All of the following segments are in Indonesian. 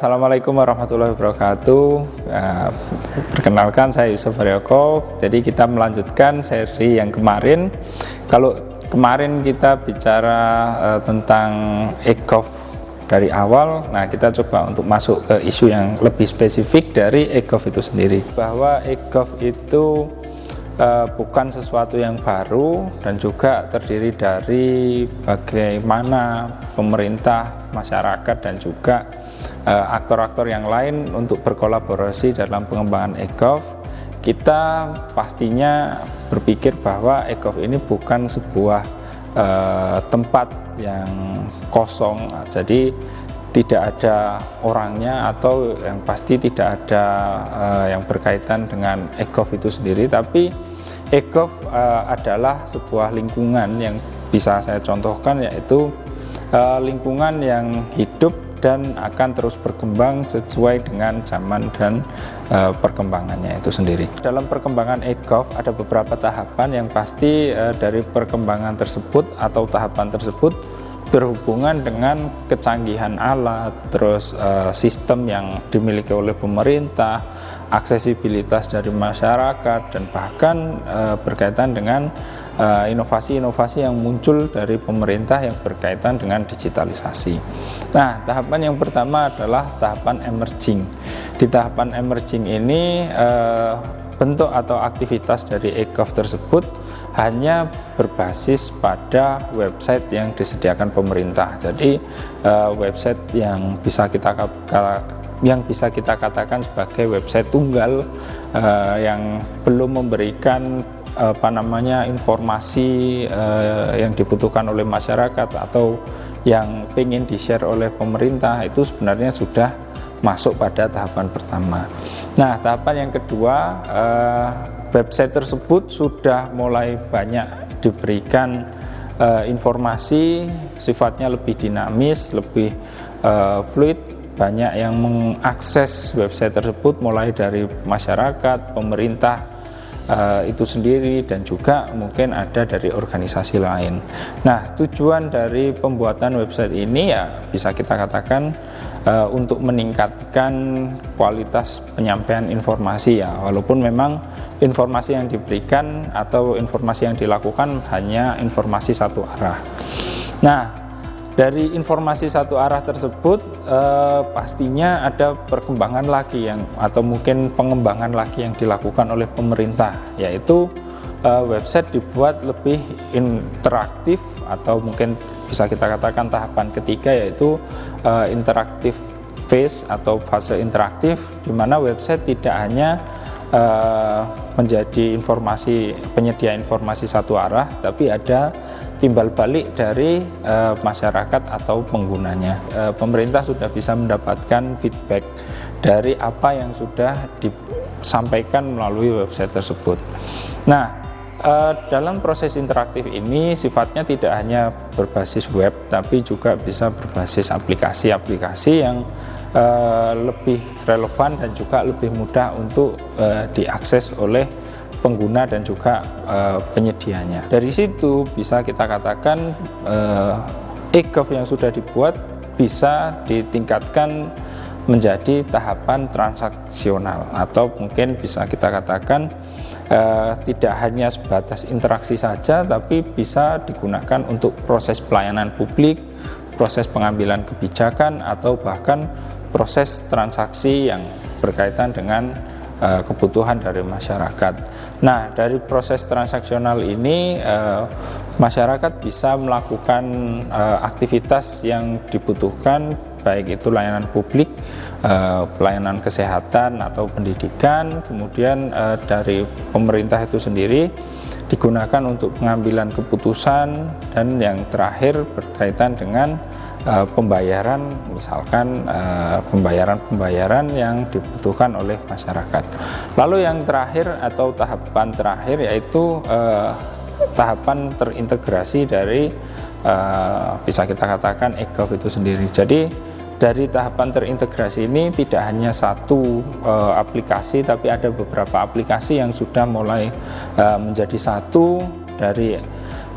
Assalamualaikum warahmatullahi wabarakatuh. Perkenalkan, saya Yusuf Haryoko. Jadi kita melanjutkan seri yang kemarin. Kalau kemarin kita bicara tentang EGOV dari awal, nah kita coba untuk masuk ke isu yang lebih spesifik dari EGOV itu sendiri. Bahwa EGOV itu bukan sesuatu yang baru dan juga terdiri dari bagaimana pemerintah, masyarakat dan juga aktor-aktor yang lain untuk berkolaborasi dalam pengembangan EGOV. Kita pastinya berpikir bahwa EGOV ini bukan sebuah tempat yang kosong, jadi tidak ada orangnya atau yang pasti tidak ada yang berkaitan dengan EGOV itu sendiri, tapi EGOV adalah sebuah lingkungan yang bisa saya contohkan, yaitu lingkungan yang hidup dan akan terus berkembang sesuai dengan zaman dan perkembangannya itu sendiri. Dalam perkembangan EGOV ada beberapa tahapan yang pasti dari perkembangan tersebut atau tahapan tersebut berhubungan dengan kecanggihan alat, terus sistem yang dimiliki oleh pemerintah, aksesibilitas dari masyarakat, dan bahkan berkaitan dengan inovasi-inovasi yang muncul dari pemerintah yang berkaitan dengan digitalisasi. Nah, tahapan yang pertama adalah tahapan emerging. Di tahapan emerging ini bentuk atau aktivitas dari EGOV tersebut hanya berbasis pada website yang disediakan pemerintah. Jadi website yang bisa kita katakan sebagai website tunggal yang belum memberikan informasi yang dibutuhkan oleh masyarakat atau yang ingin di-share oleh pemerintah, itu sebenarnya sudah masuk pada tahapan pertama. Nah, tahapan yang kedua, website tersebut sudah mulai banyak diberikan informasi, sifatnya lebih dinamis, lebih fluid, banyak yang mengakses website tersebut mulai dari masyarakat, pemerintah itu sendiri, dan juga mungkin ada dari organisasi lain. Nah, tujuan dari pembuatan website ini ya bisa kita katakan untuk meningkatkan kualitas penyampaian informasi, ya, walaupun memang informasi yang diberikan atau informasi yang dilakukan hanya informasi satu arah. Nah, dari informasi satu arah tersebut pastinya ada perkembangan lagi atau mungkin pengembangan lagi yang dilakukan oleh pemerintah, yaitu website dibuat lebih interaktif, atau mungkin bisa kita katakan tahapan ketiga, yaitu interaktif phase atau fase interaktif, di mana website tidak hanya menjadi penyedia informasi satu arah, tapi ada timbal balik dari masyarakat atau penggunanya. Pemerintah sudah bisa mendapatkan feedback dari apa yang sudah disampaikan melalui website tersebut. Nah, dalam proses interaktif ini sifatnya tidak hanya berbasis web, tapi juga bisa berbasis aplikasi-aplikasi yang lebih relevan dan juga lebih mudah untuk diakses oleh pengguna dan juga penyedianya. Dari situ bisa kita katakan EGOV yang sudah dibuat bisa ditingkatkan menjadi tahapan transaksional, atau mungkin bisa kita katakan tidak hanya sebatas interaksi saja, tapi bisa digunakan untuk proses pelayanan publik, proses pengambilan kebijakan, atau bahkan proses transaksi yang berkaitan dengan kebutuhan dari masyarakat. Nah, dari proses transaksional ini masyarakat bisa melakukan aktivitas yang dibutuhkan, baik itu layanan publik, pelayanan kesehatan atau pendidikan, kemudian dari pemerintah itu sendiri digunakan untuk pengambilan keputusan, dan yang terakhir berkaitan dengan pembayaran, misalkan pembayaran yang dibutuhkan oleh masyarakat. Lalu yang terakhir atau tahapan terakhir yaitu tahapan terintegrasi dari bisa kita katakan EGOV itu sendiri. Jadi dari tahapan terintegrasi ini tidak hanya satu aplikasi, tapi ada beberapa aplikasi yang sudah mulai menjadi satu dari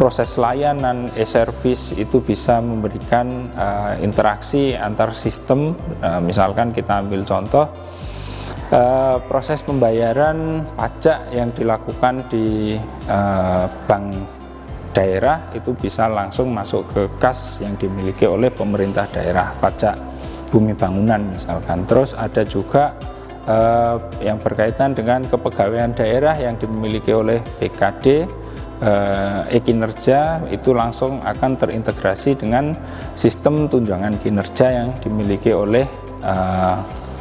proses layanan e-service itu bisa memberikan interaksi antar sistem. Misalkan kita ambil contoh proses pembayaran pajak yang dilakukan di bank daerah itu bisa langsung masuk ke kas yang dimiliki oleh pemerintah daerah, pajak bumi bangunan misalkan. Terus ada juga yang berkaitan dengan kepegawaian daerah yang dimiliki oleh BKD, e-kinerja itu langsung akan terintegrasi dengan sistem tunjangan kinerja yang dimiliki oleh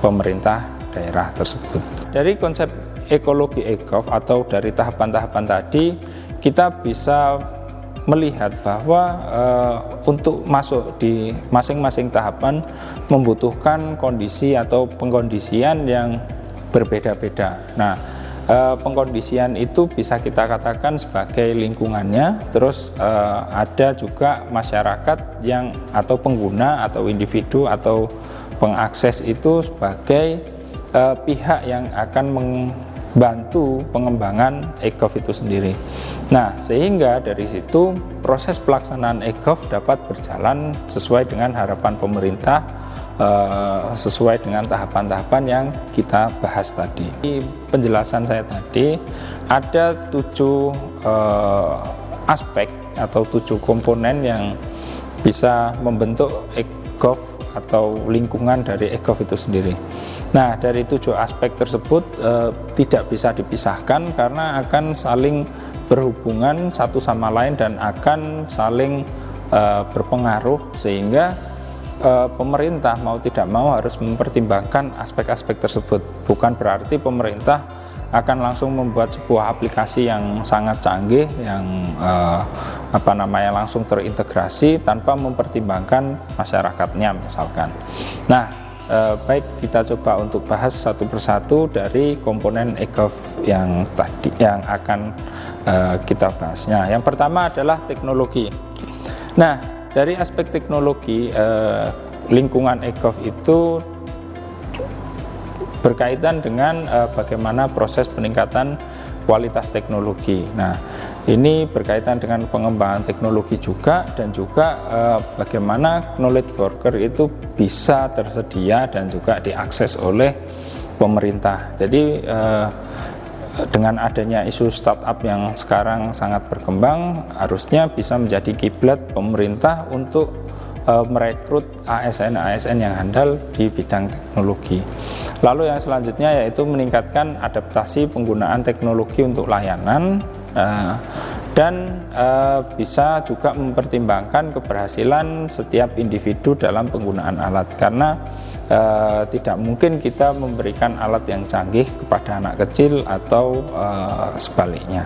pemerintah daerah tersebut. Dari konsep ekologi e-gov atau dari tahapan-tahapan tadi, kita bisa melihat bahwa untuk masuk di masing-masing tahapan membutuhkan kondisi atau pengkondisian yang berbeda-beda. Nah, pengkondisian itu bisa kita katakan sebagai lingkungannya, terus ada juga masyarakat yang atau pengguna atau individu atau pengakses itu sebagai pihak yang akan membantu pengembangan e-gov itu sendiri. Nah, sehingga dari situ proses pelaksanaan e-gov dapat berjalan sesuai dengan harapan pemerintah, sesuai dengan tahapan-tahapan yang kita bahas tadi. Di penjelasan saya tadi ada 7 aspek atau 7 komponen yang bisa membentuk e-gov atau lingkungan dari e-gov itu sendiri. Nah, dari 7 aspek tersebut tidak bisa dipisahkan karena akan saling berhubungan satu sama lain dan akan saling berpengaruh, sehingga pemerintah mau tidak mau harus mempertimbangkan aspek-aspek tersebut. Bukan berarti pemerintah akan langsung membuat sebuah aplikasi yang sangat canggih yang langsung terintegrasi tanpa mempertimbangkan masyarakatnya misalkan. Nah, baik, kita coba untuk bahas satu persatu dari komponen e-gov yang tadi yang akan kita bahasnya. Yang pertama adalah teknologi. Nah, dari aspek teknologi, lingkungan e-gov itu berkaitan dengan bagaimana proses peningkatan kualitas teknologi. Nah, ini berkaitan dengan pengembangan teknologi juga, dan juga bagaimana knowledge worker itu bisa tersedia dan juga diakses oleh pemerintah. Jadi dengan adanya isu startup yang sekarang sangat berkembang, harusnya bisa menjadi kiblat pemerintah untuk merekrut ASN-ASN yang handal di bidang teknologi. Lalu yang selanjutnya yaitu meningkatkan adaptasi penggunaan teknologi untuk layanan, dan bisa juga mempertimbangkan keberhasilan setiap individu dalam penggunaan alat, karena tidak mungkin kita memberikan alat yang canggih kepada anak kecil atau sebaliknya.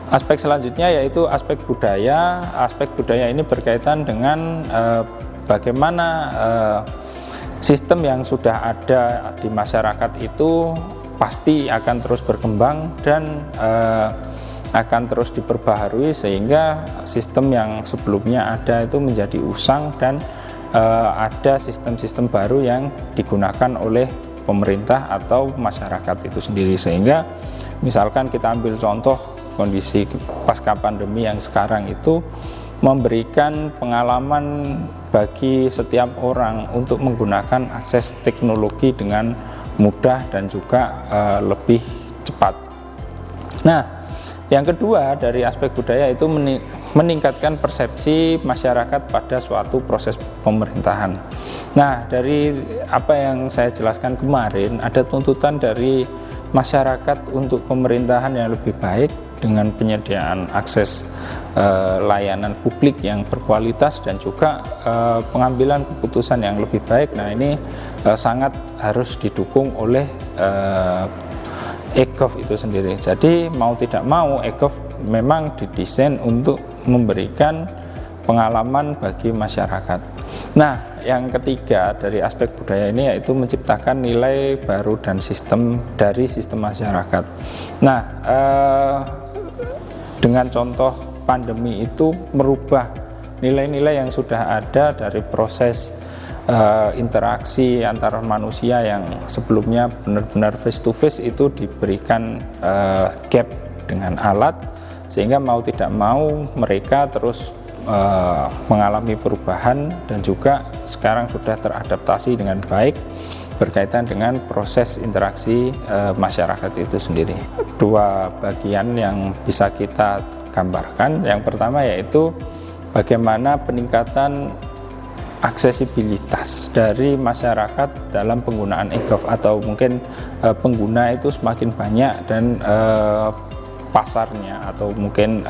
Aspek selanjutnya yaitu aspek budaya. Aspek budaya ini berkaitan dengan bagaimana sistem yang sudah ada di masyarakat itu pasti akan terus berkembang dan akan terus diperbaharui, sehingga sistem yang sebelumnya ada itu menjadi usang dan ada sistem-sistem baru yang digunakan oleh pemerintah atau masyarakat itu sendiri. Sehingga misalkan kita ambil contoh kondisi pasca pandemi yang sekarang itu memberikan pengalaman bagi setiap orang untuk menggunakan akses teknologi dengan mudah dan juga lebih cepat. Nah, yang kedua dari aspek budaya itu meningkatkan persepsi masyarakat pada suatu proses pemerintahan. Nah, dari apa yang saya jelaskan kemarin, ada tuntutan dari masyarakat untuk pemerintahan yang lebih baik dengan penyediaan akses layanan publik yang berkualitas dan juga pengambilan keputusan yang lebih baik. Nah, ini sangat harus didukung oleh e-gov itu sendiri. Jadi mau tidak mau e-gov memang didesain untuk memberikan pengalaman bagi masyarakat. Nah, yang ketiga dari aspek budaya ini yaitu menciptakan nilai baru dan sistem dari sistem masyarakat. Nah, dengan contoh pandemi itu merubah nilai-nilai yang sudah ada dari proses interaksi antar manusia yang sebelumnya benar-benar face to face itu diberikan gap dengan alat, sehingga mau tidak mau mereka terus mengalami perubahan dan juga sekarang sudah teradaptasi dengan baik berkaitan dengan proses interaksi masyarakat itu sendiri. Dua bagian yang bisa kita gambarkan, yang pertama yaitu bagaimana peningkatan aksesibilitas dari masyarakat dalam penggunaan e-gov, atau mungkin pengguna itu semakin banyak dan pasarnya atau mungkin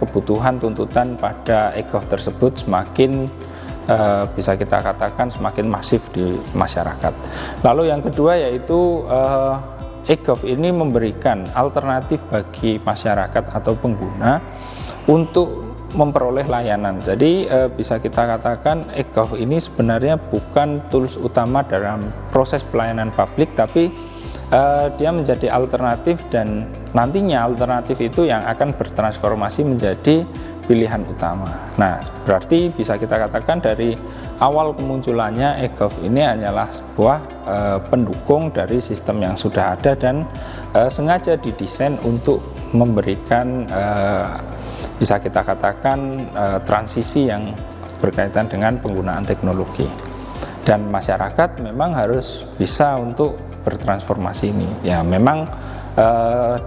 kebutuhan tuntutan pada e-gov tersebut semakin bisa kita katakan semakin masif di masyarakat. Lalu yang kedua yaitu e-gov ini memberikan alternatif bagi masyarakat atau pengguna untuk memperoleh layanan. Jadi bisa kita katakan e-gov ini sebenarnya bukan tools utama dalam proses pelayanan publik, tapi dia menjadi alternatif, dan nantinya alternatif itu yang akan bertransformasi menjadi pilihan utama. Nah, berarti bisa kita katakan dari awal kemunculannya e-gov ini hanyalah sebuah pendukung dari sistem yang sudah ada dan sengaja didesain untuk memberikan bisa kita katakan transisi yang berkaitan dengan penggunaan teknologi. Dan masyarakat memang harus bisa untuk bertransformasi ini. Ya, memang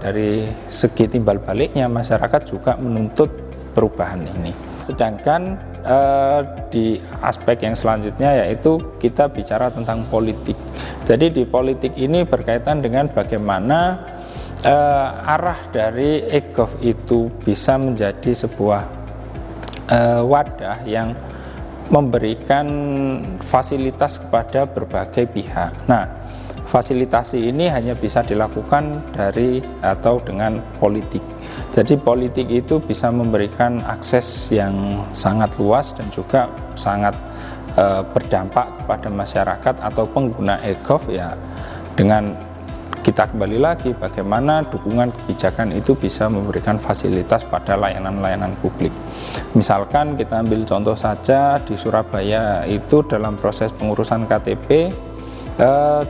dari segi timbal baliknya masyarakat juga menuntut perubahan ini. Sedangkan di aspek yang selanjutnya yaitu kita bicara tentang politik. Jadi di politik ini berkaitan dengan bagaimana arah dari e-gov itu bisa menjadi sebuah wadah yang memberikan fasilitas kepada berbagai pihak. Nah, fasilitasi ini hanya bisa dilakukan dari atau dengan politik. Jadi politik itu bisa memberikan akses yang sangat luas dan juga sangat berdampak kepada masyarakat atau pengguna e-gov, ya, dengan kita kembali lagi bagaimana dukungan kebijakan itu bisa memberikan fasilitas pada layanan-layanan publik. Misalkan kita ambil contoh saja di Surabaya itu dalam proses pengurusan KTP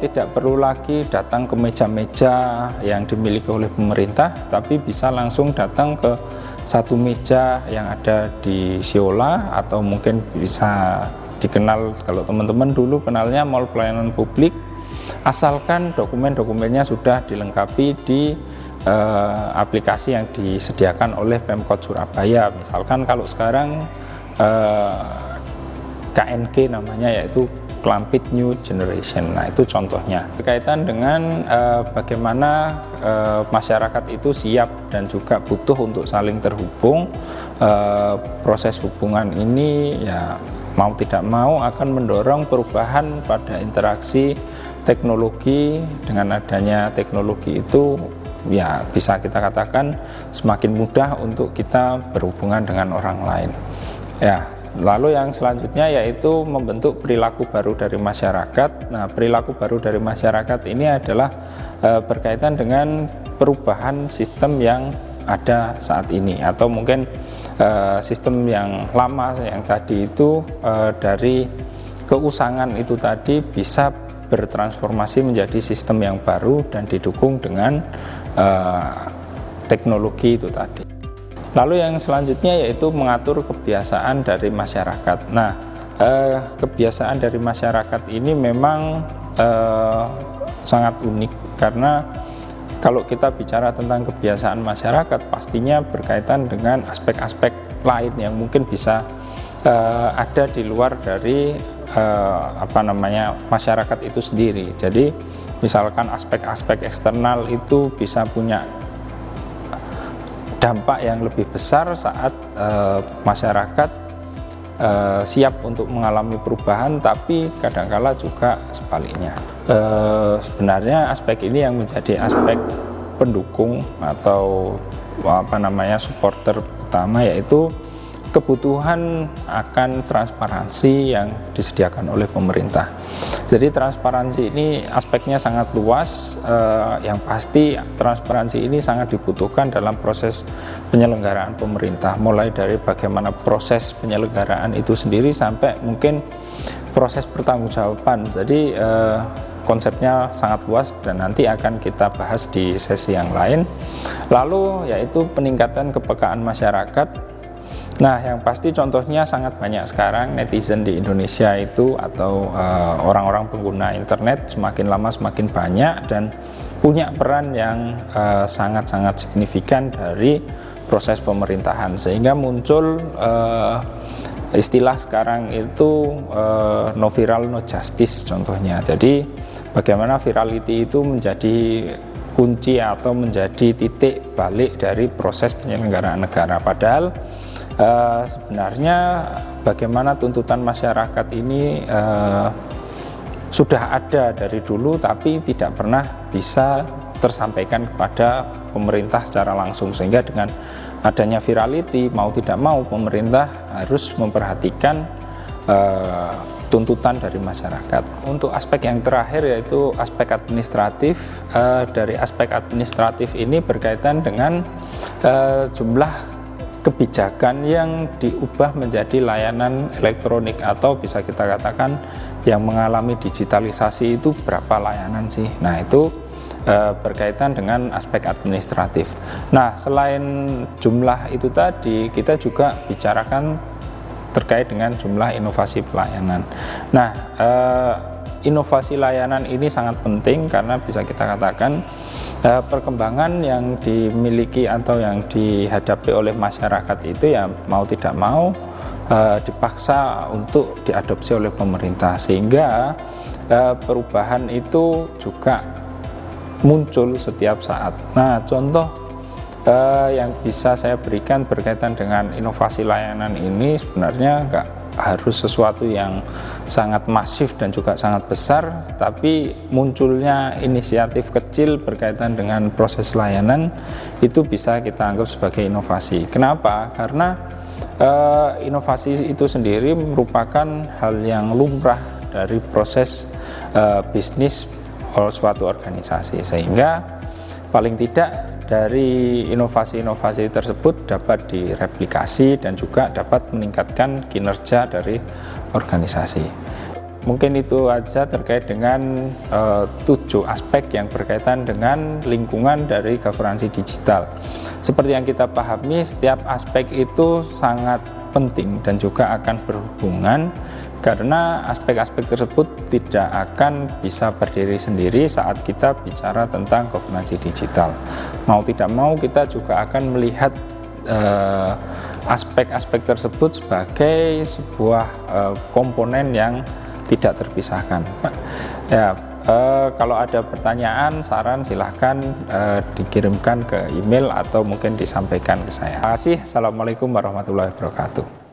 tidak perlu lagi datang ke meja-meja yang dimiliki oleh pemerintah, tapi bisa langsung datang ke satu meja yang ada di Siola, atau mungkin bisa dikenal, kalau teman-teman dulu kenalnya Mall Pelayanan Publik, asalkan dokumen-dokumennya sudah dilengkapi di aplikasi yang disediakan oleh Pemkot Surabaya. Misalkan kalau sekarang KNG namanya, yaitu Klampit New Generation. Nah, itu contohnya. Berkaitan dengan bagaimana masyarakat itu siap dan juga butuh untuk saling terhubung, proses hubungan ini ya mau tidak mau akan mendorong perubahan pada interaksi teknologi. Dengan adanya teknologi itu ya bisa kita katakan semakin mudah untuk kita berhubungan dengan orang lain. Ya, lalu yang selanjutnya yaitu membentuk perilaku baru dari masyarakat. Nah, perilaku baru dari masyarakat ini adalah berkaitan dengan perubahan sistem yang ada saat ini, atau mungkin sistem yang lama yang tadi itu dari keusangan itu tadi bisa bertransformasi menjadi sistem yang baru dan didukung dengan teknologi itu tadi. Lalu yang selanjutnya yaitu mengatur kebiasaan dari masyarakat. Nah, kebiasaan dari masyarakat ini memang sangat unik, karena kalau kita bicara tentang kebiasaan masyarakat pastinya berkaitan dengan aspek-aspek lain yang mungkin bisa ada di luar dari masyarakat itu sendiri. Jadi misalkan aspek-aspek eksternal itu bisa punya dampak yang lebih besar saat masyarakat siap untuk mengalami perubahan, tapi kadangkala juga sebaliknya. Sebenarnya aspek ini yang menjadi aspek pendukung atau supporter utama, yaitu kebutuhan akan transparansi yang disediakan oleh pemerintah. Jadi transparansi ini aspeknya sangat luas, yang pasti transparansi ini sangat dibutuhkan dalam proses penyelenggaraan pemerintah, mulai dari bagaimana proses penyelenggaraan itu sendiri sampai mungkin proses pertanggungjawaban. Jadi konsepnya sangat luas dan nanti akan kita bahas di sesi yang lain. Lalu yaitu peningkatan kepekaan masyarakat. Nah, yang pasti contohnya sangat banyak sekarang netizen di Indonesia itu atau orang-orang pengguna internet semakin lama semakin banyak dan punya peran yang sangat-sangat signifikan dari proses pemerintahan, sehingga muncul istilah sekarang itu no viral no justice contohnya. Jadi bagaimana virality itu menjadi kunci atau menjadi titik balik dari proses penyelenggaraan negara, padahal sebenarnya bagaimana tuntutan masyarakat ini sudah ada dari dulu tapi tidak pernah bisa tersampaikan kepada pemerintah secara langsung, sehingga dengan adanya virality mau tidak mau pemerintah harus memperhatikan tuntutan dari masyarakat. Untuk aspek yang terakhir yaitu aspek administratif. Dari aspek administratif ini berkaitan dengan jumlah kebijakan yang diubah menjadi layanan elektronik, atau bisa kita katakan yang mengalami digitalisasi itu berapa layanan sih. Nah, itu berkaitan dengan aspek administratif. Nah, selain jumlah itu tadi, kita juga bicarakan terkait dengan jumlah inovasi pelayanan. Nah, inovasi layanan ini sangat penting karena bisa kita katakan perkembangan yang dimiliki atau yang dihadapi oleh masyarakat itu ya mau tidak mau dipaksa untuk diadopsi oleh pemerintah, sehingga perubahan itu juga muncul setiap saat. Nah, contoh yang bisa saya berikan berkaitan dengan inovasi layanan ini sebenarnya enggak harus sesuatu yang sangat masif dan juga sangat besar, tapi munculnya inisiatif kecil berkaitan dengan proses layanan itu bisa kita anggap sebagai inovasi. Kenapa? Karena inovasi itu sendiri merupakan hal yang lumrah dari proses bisnis oleh suatu organisasi, sehingga paling tidak dari inovasi-inovasi tersebut dapat direplikasi dan juga dapat meningkatkan kinerja dari organisasi. Mungkin itu aja terkait dengan 7 aspek yang berkaitan dengan lingkungan dari governance digital. Seperti yang kita pahami, setiap aspek itu sangat penting dan juga akan berhubungan, karena aspek-aspek tersebut tidak akan bisa berdiri sendiri saat kita bicara tentang governance digital. Mau tidak mau kita juga akan melihat aspek-aspek tersebut sebagai sebuah komponen yang tidak terpisahkan. Ya, kalau ada pertanyaan, saran, silahkan dikirimkan ke email atau mungkin disampaikan ke saya. Terima kasih. Assalamualaikum warahmatullahi wabarakatuh.